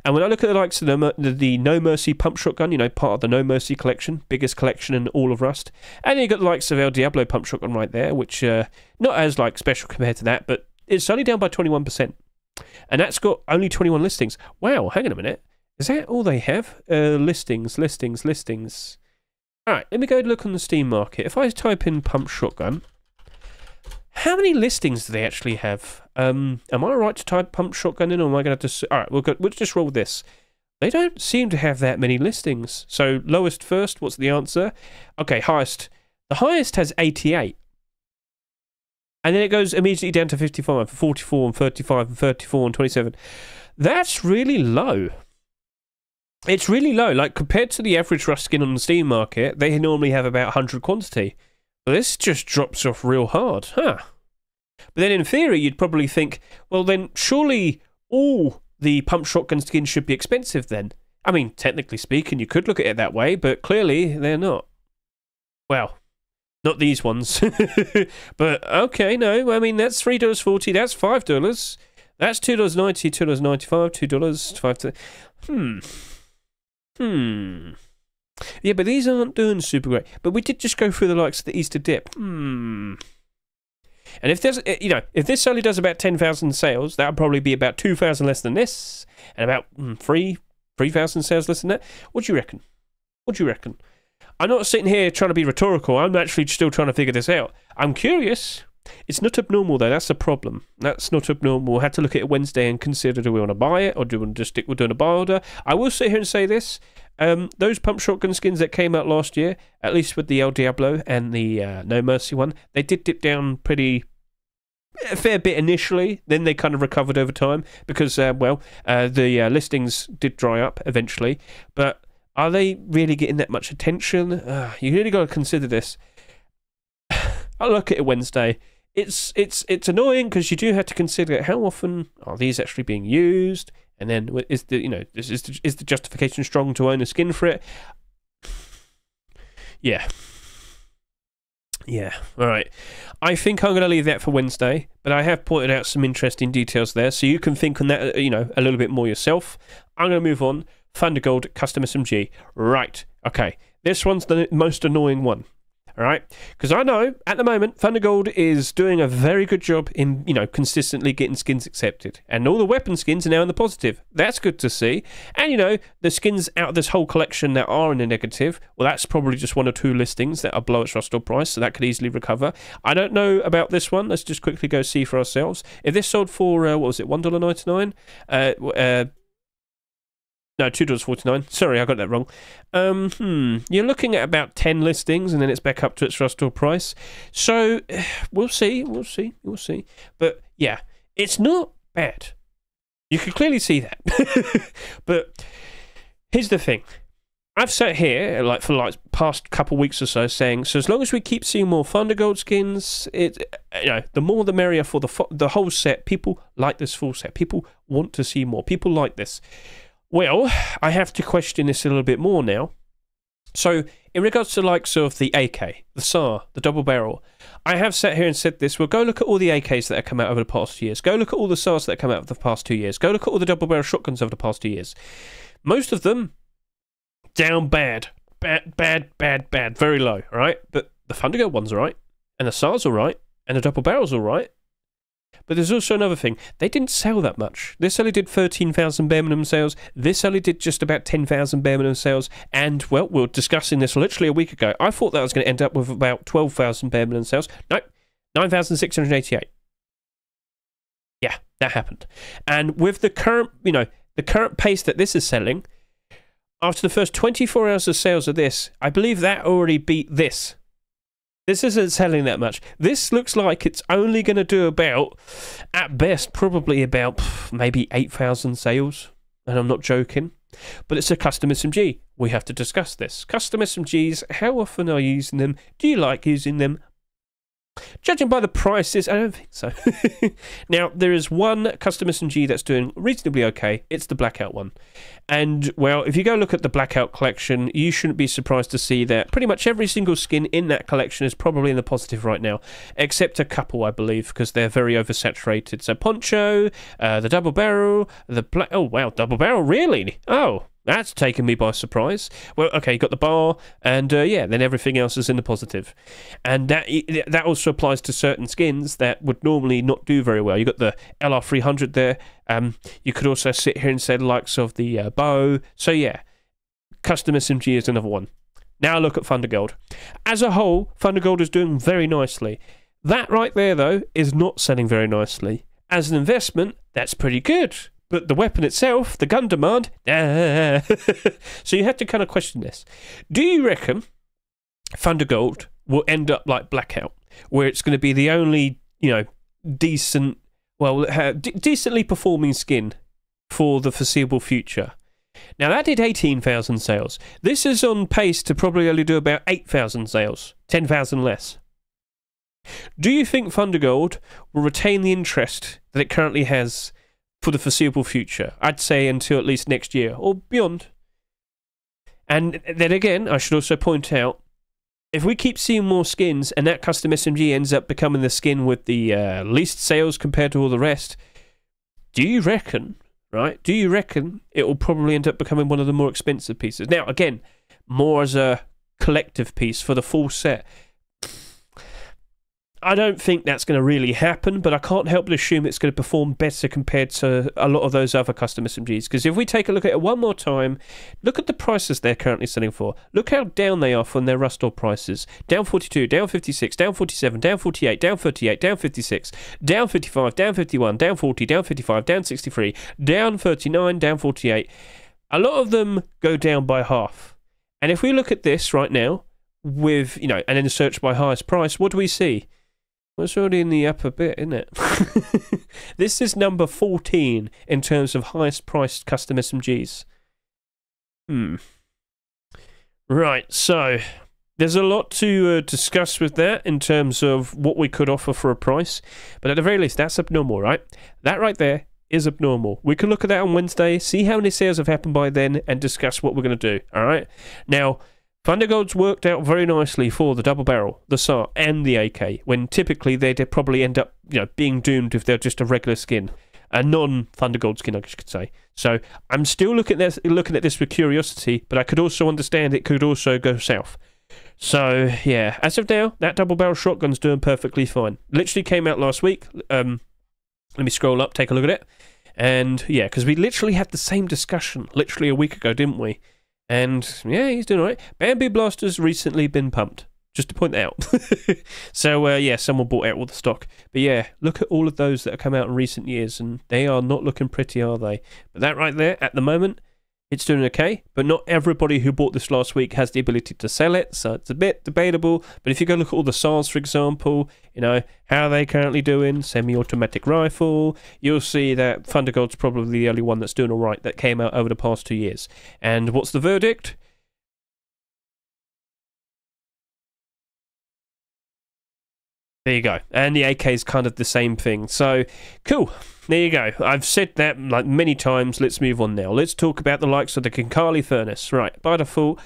And when I look at the likes of the No Mercy pump shotgun, you know, part of the No Mercy collection, biggest collection in all of Rust, and then you got the likes of El Diablo pump shotgun right there, which not as like special compared to that, but it's only down by 21%, and that's got only 21 listings. Wow, hang on a minute, is that all they have? Listings. All right, let me go look on the Steam market. If I type in pump shotgun, how many listings do they actually have? Am I right to type pump shotgun in, or am I going to have to... All right, we'll just roll with this. They don't seem to have that many listings. So lowest first, what's the answer? Okay, highest. The highest has 88. And then it goes immediately down to 55, 44, and 35, and 34, and 27. That's really low. It's really low. Like, compared to the average Rust skin on the Steam market, they normally have about 100 quantity. But this just drops off real hard, huh? But then in theory, you'd probably think, well then, surely all the pump shotgun skins should be expensive then. I mean, technically speaking, you could look at it that way, but clearly they're not. Well, not these ones. But, okay, no, I mean, that's $3.40, that's $5. That's $2.90, $2.95, $5. Yeah, but these aren't doing super great. But we did just go through the likes of the Easter dip. And if there's, you know, if this only does about 10,000 sales, that would probably be about 2,000 less than this, and about 3,000 sales less than that. What do you reckon? What do you reckon? I'm not sitting here trying to be rhetorical. I'm actually still trying to figure this out. I'm curious. It's not abnormal though. That's the problem. That's not abnormal. I had to look at it Wednesday and consider, do we want to buy it, or do we want to just stick with doing a buy order? I will sit here and say this. Those pump shotgun skins that came out last year, at least with the El Diablo and the No Mercy one, they did dip down a fair bit initially, then they kind of recovered over time because, the listings did dry up eventually. But are they really getting that much attention? You really got to consider this. I'll look at it Wednesday. It's annoying because you do have to consider how often are these actually being used, and then is the justification strong to own a skin for it? Yeah. All right. I think I'm going to leave that for Wednesday, but I have pointed out some interesting details there, so you can think on that, a little bit more yourself. I'm going to move on. Thundergold Custom SMG. Right. Okay. This one's the most annoying one. All right, because I know at the moment Thundergold is doing a very good job in consistently getting skins accepted, and all the weapon skins are now in the positive. That's good to see. And the skins out of this whole collection that are in the negative, well, that's probably just 1 or 2 listings that are below its Rust price, so that could easily recover. I don't know about this one. Let's just quickly go see for ourselves. If this sold for what was it, $1.99? No, $2.49. Sorry, I got that wrong. You're looking at about 10 listings, and then it's back up to its Rust price. So, we'll see. But, yeah, it's not bad. You can clearly see that. But, here's the thing. I've sat here, for past couple weeks or so, saying, so as long as we keep seeing more Thundergold skins, the more the merrier for the whole set. People like this full set. People want to see more. People like this. Well, I have to question this a little bit more now. So, in regards to the likes of the AK, the SAR, the double barrel, I have sat here and said this. Well, go look at all the AKs that have come out over the past 2 years. Go look at all the SARs that have come out over the past 2 years. Go look at all the double barrel shotguns over the past 2 years. Most of them, down bad. Bad. Very low, all right? But the Thundergold one's all right, and the SAR's all right, and the double barrel's all right. But there's also another thing. They didn't sell that much. This only did 13,000 bare minimum sales. This only did just about 10,000 bare minimum sales. And, well, we were discussing this literally a week ago. I thought that was going to end up with about 12,000 bare minimum sales. Nope. 9,688. Yeah, that happened. And with the current, the current pace that this is selling, after the first 24 hours of sales of this, I believe that already beat this. This isn't selling that much. This looks like it's only going to do about, at best, probably about maybe 8,000 sales. and I'm not joking, but it's a custom SMG. We have to discuss this. Custom SMGs, how often are you using them? Do you like using them? Judging by the prices, I don't think so. Now, there is one custom SMG that's doing reasonably okay. It's the Blackout one. And, well, if you go look at the Blackout collection, you shouldn't be surprised to see that pretty much every single skin in that collection is probably in the positive right now, except a couple, I believe, because they're very oversaturated. So, Poncho, the Double Barrel, the Black... Oh, wow, Double Barrel, really? Oh, that's taken me by surprise. Well, okay, you got the bar, and yeah, then everything else is in the positive. And that also applies to certain skins that would normally not do very well. You got the LR300 there. You could also sit here and say the likes of the bow. So yeah, custom SMG is another one. Now look at Thundergold. As a whole, Thundergold is doing very nicely. That right there, though, is not selling very nicely. As an investment, that's pretty good. But the weapon itself, the gun demand, so you have to kind of question this. Do you reckon Thundergold will end up like Blackout, where it's going to be the only, you know, decent, well, decently performing skin for the foreseeable future? Now, that did 18,000 sales. This is on pace to probably only do about 8,000 sales, 10,000 less. Do you think Thundergold will retain the interest that it currently has for the foreseeable future? I'd say until at least next year or beyond. And then again, I should also point out, if we keep seeing more skins and that custom SMG ends up becoming the skin with the least sales compared to all the rest, do you reckon, right? Do you reckon it will probably end up becoming one of the more expensive pieces? Now, again, more as a collective piece for the full set. I don't think that's going to really happen, but I can't help but assume it's going to perform better compared to a lot of those other custom SMGs. Because if we take a look at it one more time, look at the prices they're currently selling for. Look how down they are from their Rust prices. Down 42, down 56, down 47, down 48, down 38, down 56, down 55, down 51, down 40, down 55, down 63, down 39, down 48. A lot of them go down by half. And if we look at this right now, with, you know, and then search by highest price, what do we see? Well, it's already in the upper bit, isn't it? This is number 14 in terms of highest priced custom SMGs. Right, so there's a lot to discuss with that in terms of what we could offer for a price. But at the very least, that's abnormal, right? That right there is abnormal. We can look at that on Wednesday, see how many sales have happened by then, and discuss what we're going to do, all right? Now, Thundergold's worked out very nicely for the double barrel, the SAR, and the AK, when typically they'd probably end up, you know, being doomed if they're just a regular skin, a non-Thundergold skin, I could say. So I'm still looking at this with curiosity, but I could also understand it could also go south. So yeah, as of now, that double barrel shotgun's doing perfectly fine. Literally came out last week. Let me scroll up, take a look at it, and yeah, because we literally had the same discussion literally a week ago, didn't we? And yeah, he's doing all right. Bamboo Blaster's recently been pumped, just to point that out. So yeah, someone bought out all the stock. But yeah, look at all of those that have come out in recent years, and they are not looking pretty, are they? But that right there, at the moment, it's doing okay. But not everybody who bought this last week has the ability to sell it, so it's a bit debatable. But if you go look at all the SARs, for example, you know, how are they currently doing? Semi-automatic rifle, you'll see that Thundergold's probably the only one that's doing all right that came out over the past 2 years. And what's the verdict? There you go. And the AK is kind of the same thing. So, cool. There you go. I've said that like many times. Let's move on now. Let's talk about the likes of the Khinkali Furnace. Right, by default,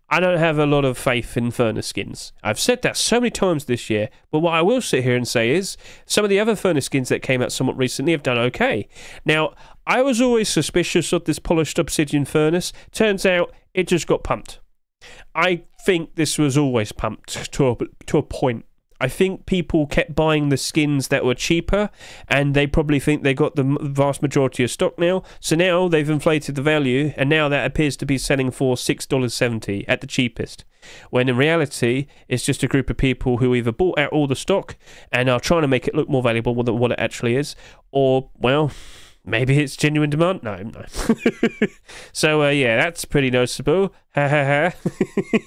I don't have a lot of faith in Furnace skins. I've said that so many times this year, but what I will sit here and say is some of the other Furnace skins that came out somewhat recently have done okay. Now, I was always suspicious of this Polished Obsidian Furnace. Turns out it just got pumped. I think this was always pumped to a point. I think people kept buying the skins that were cheaper, and they probably think they got the vast majority of stock now. So now they've inflated the value, and now that appears to be selling for $6.70 at the cheapest. When in reality, it's just a group of people who either bought out all the stock and are trying to make it look more valuable than what it actually is, or, well, maybe it's genuine demand. No. So yeah, that's pretty noticeable. Ha ha ha.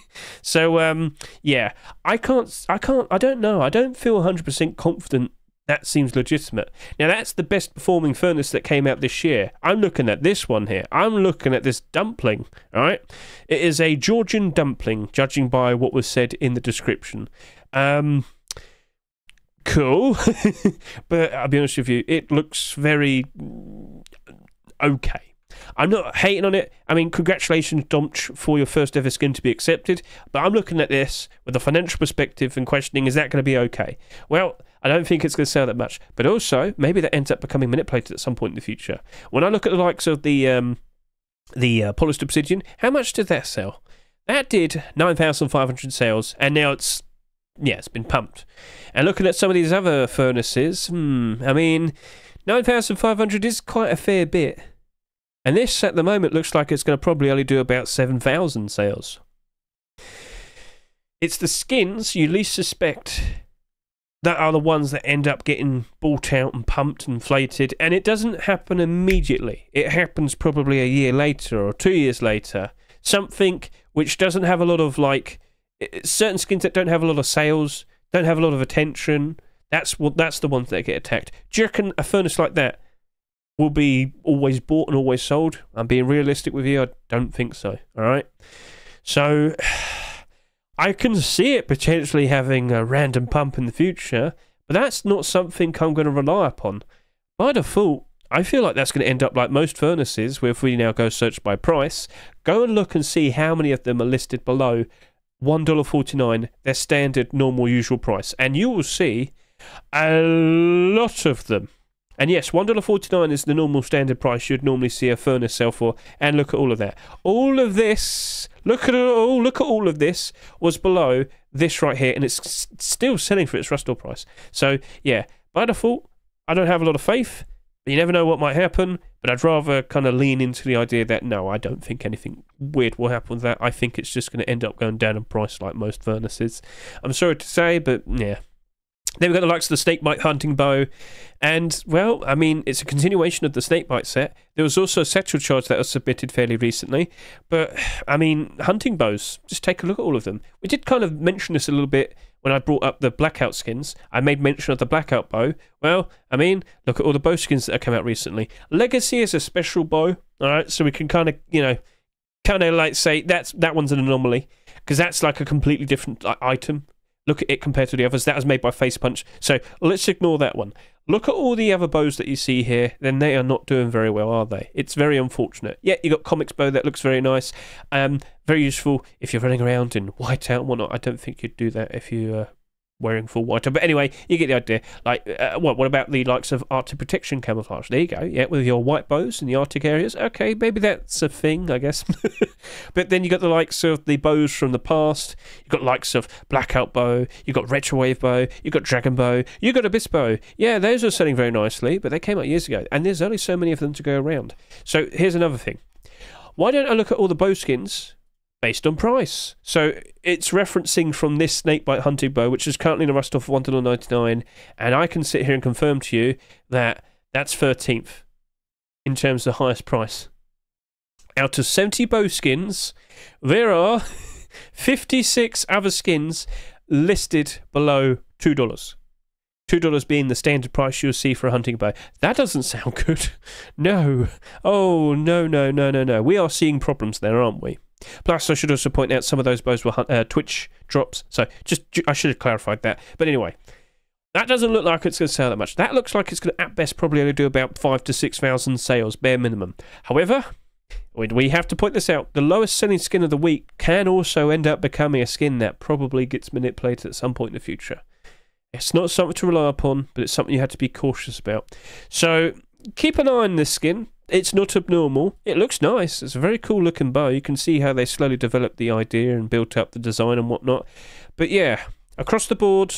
So yeah, I don't know. I don't feel 100% confident That seems legitimate. Now, that's the best performing furnace that came out this year. I'm looking at this one here. I'm looking at this dumpling, all right? It is a Georgian dumpling, judging by what was said in the description. Cool. But I'll be honest with you, it looks very okay. I'm not hating on it. I mean, congratulations, Domch, for your first ever skin to be accepted. But I'm looking at this with a financial perspective and questioning, is that going to be okay? Well, I don't think it's going to sell that much. But also, maybe that ends up becoming manipulated at some point in the future. When I look at the likes of the polished obsidian, how much did that sell? That did 9,500 sales, and now it's been pumped. And looking at some of these other furnaces, I mean, 9,500 is quite a fair bit. And this, at the moment, looks like it's going to probably only do about 7,000 sales. It's the skins you least suspect that are the ones that end up getting bought out and pumped and inflated. And it doesn't happen immediately. It happens probably a year later or 2 years later. Something which doesn't have a lot of, like, certain skins that don't have a lot of sales, don't have a lot of attention. That's the ones that get attacked. Do you reckon a furnace like that will be always bought and always sold? I'm being realistic with you. I don't think so. All right. So I can see it potentially having a random pump in the future, but that's not something I'm going to rely upon. By default, I feel like that's going to end up like most furnaces, where if we now go search by price, go and look and see how many of them are listed below $1.49, their standard, normal, usual price. And you will see a lot of them. And yes, $1.49 is the normal standard price you'd normally see a furnace sell for. And look at all of that. All of this, look at all of this was below this right here, and it's still selling for its rust ore price. So yeah, by default, I don't have a lot of faith. You never know what might happen, but I'd rather kind of lean into the idea that no, I don't think anything weird will happen with that. I think it's just going to end up going down in price like most furnaces. I'm sorry to say, but yeah. Then we've got the likes of the Snakebite Hunting Bow, and, well, I mean, it's a continuation of the Snakebite set. There was also a satchel charge that was submitted fairly recently, but, I mean, hunting bows, just take a look at all of them. We did kind of mention this a little bit when I brought up the Blackout skins. I made mention of the Blackout bow. Well, I mean, look at all the bow skins that have come out recently. Legacy is a special bow, alright, so we can kind of, you know, kind of like say that one's an anomaly, because that's like a completely different item. Look at it compared to the others. That was made by Face Punch. So let's ignore that one. Look at all the other bows that you see here. Then they are not doing very well, are they? It's very unfortunate. Yeah, you got Comics Bow. That looks very nice. Very useful if you're running around in whiteout and whatnot. I don't think you'd do that if you wearing full whiteout. But anyway, you get the idea. Like, what about the likes of Arctic Protection camouflage? There you go. Yeah, with your white bows in the Arctic areas. Okay, maybe that's a thing, I guess. But then you got the likes of the bows from the past. You got likes of Blackout Bow. You got Retrowave Bow. You got Dragon Bow. You got Abyss Bow. Yeah, those are selling very nicely, but they came out years ago, and there's only so many of them to go around. So here's another thing. Why don't I look at all the bow skins based on price? So it's referencing from this Snakebite Hunting Bow, which is currently in a rust off of $1.99, and I can sit here and confirm to you that that's 13th in terms of the highest price. Out of 70 bow skins, there are 56 other skins listed below $2. $2 being the standard price you'll see for a hunting bow. That doesn't sound good. No. Oh, no. We are seeing problems there, aren't we? Plus, I should also point out some of those bows were Twitch drops. So, I should have clarified that. But anyway, that doesn't look like it's going to sell that much. That looks like it's going to, at best, probably only do about 5,000 to 6,000 sales, bare minimum. However, we have to point this out. The lowest selling skin of the week can also end up becoming a skin that probably gets manipulated at some point in the future. It's not something to rely upon, but it's something you have to be cautious about. So, keep an eye on this skin. It's not abnormal. It looks nice. It's a very cool looking bow. You can see how they slowly developed the idea and built up the design and whatnot. But yeah, across the board,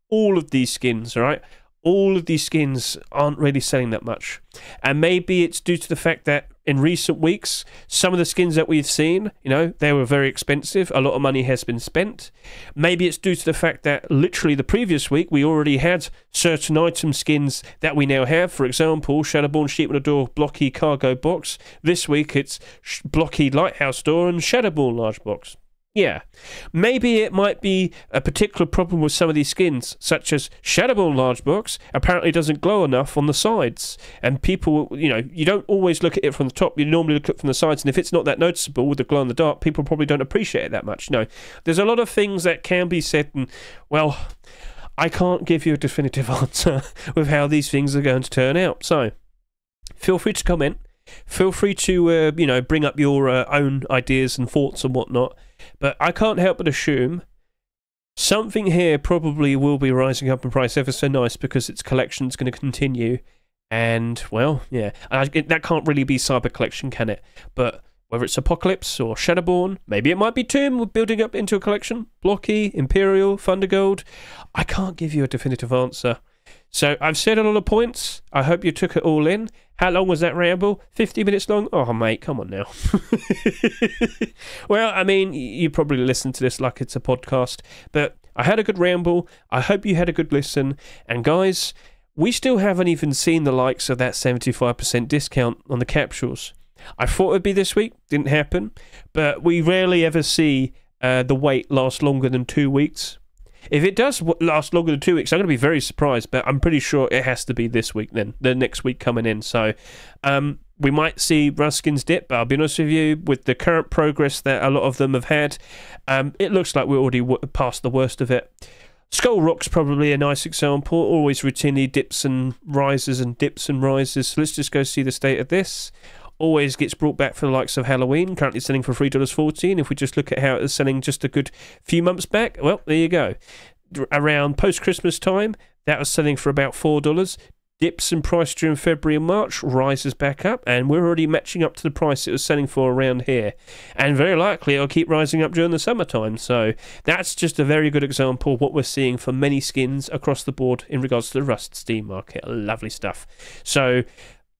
all of these skins, all right? All of these skins aren't really selling that much. And maybe it's due to the fact that in recent weeks, some of the skins that we've seen, you know, they were very expensive. A lot of money has been spent. Maybe it's due to the fact that literally the previous week, we already had certain item skins that we now have. For example, Shadowborn Sheep on a Door, Blocky Cargo Box. This week, it's Blocky Lighthouse Door and Shadowborn Large Box. Yeah, maybe it might be a particular problem with some of these skins, such as Shadowborn Large Box apparently doesn't glow enough on the sides, and people, you know, you don't always look at it from the top, you normally look at it from the sides, and if it's not that noticeable with the glow in the dark, people probably don't appreciate it that much. No, there's a lot of things that can be said, and, well, I can't give you a definitive answer with how these things are going to turn out, so feel free to comment. Feel free to, you know, bring up your own ideas and thoughts and whatnot. But I can't help but assume something here probably will be rising up in price ever so nice because its collection's going to continue. And, well, yeah, that can't really be Cyber Collection, can it? But whether it's Apocalypse or Shadowborn, maybe it might be Tomb building up into a collection. Blocky, Imperial, Thundergold. I can't give you a definitive answer. So I've said a lot of points. I hope you took it all in. How long was that ramble? 50 minutes long? Oh, mate, come on now. Well, I mean, you probably listen to this like it's a podcast, but I had a good ramble. I hope you had a good listen. And guys, we still haven't even seen the likes of that 75% discount on the capsules. I thought it'd be this week, didn't happen, but we rarely ever see the wait last longer than 2 weeks. If it does last longer than 2 weeks, I'm going to be very surprised, but I'm pretty sure it has to be this week then, the next week coming in. So we might see Ruskins dip, but I'll be honest with you, with the current progress that a lot of them have had, it looks like we're already past the worst of it. Skull Rock's probably a nice example, always routinely dips and rises and dips and rises. So let's just go see the state of this. Always gets brought back for the likes of Halloween, currently selling for $3.40, and if we just look at how it was selling just a good few months back, well, there you go. Around post-Christmas time, that was selling for about $4, dips in price during February and March, rises back up, and we're already matching up to the price it was selling for around here. And very likely it'll keep rising up during the summertime, so that's just a very good example of what we're seeing for many skins across the board in regards to the Rust Steam market. Lovely stuff. So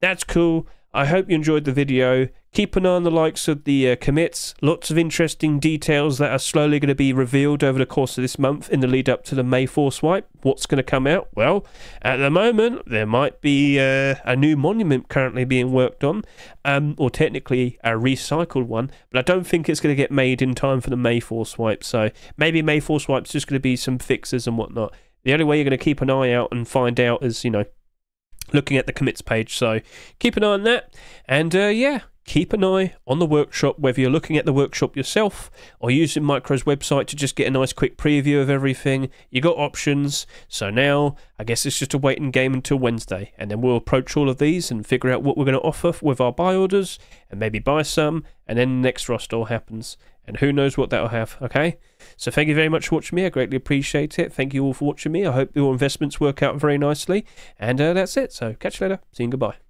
that's cool. I hope you enjoyed the video. Keep an eye on the likes of the commits. Lots of interesting details that are slowly going to be revealed over the course of this month in the lead up to the May 4 swipe. What's going to come out? Well, at the moment, there might be a new monument currently being worked on, or technically a recycled one, but I don't think it's going to get made in time for the May 4 swipe. So maybe May 4 swipe's just going to be some fixes and whatnot. The only way you're going to keep an eye out and find out is, you know, looking at the commits page, so keep an eye on that, and yeah, keep an eye on the workshop, whether you're looking at the workshop yourself or using Micro's website to just get a nice quick preview of everything. You got options, so now I guess it's just a waiting game until Wednesday, and then we'll approach all of these and figure out what we're going to offer with our buy orders, and maybe buy some, and then the next roster happens, and who knows what that'll have. Okay, so thank you very much for watching me. I greatly appreciate it. Thank you all for watching me. I hope your investments work out very nicely, and that's it. So catch you later. See you and goodbye.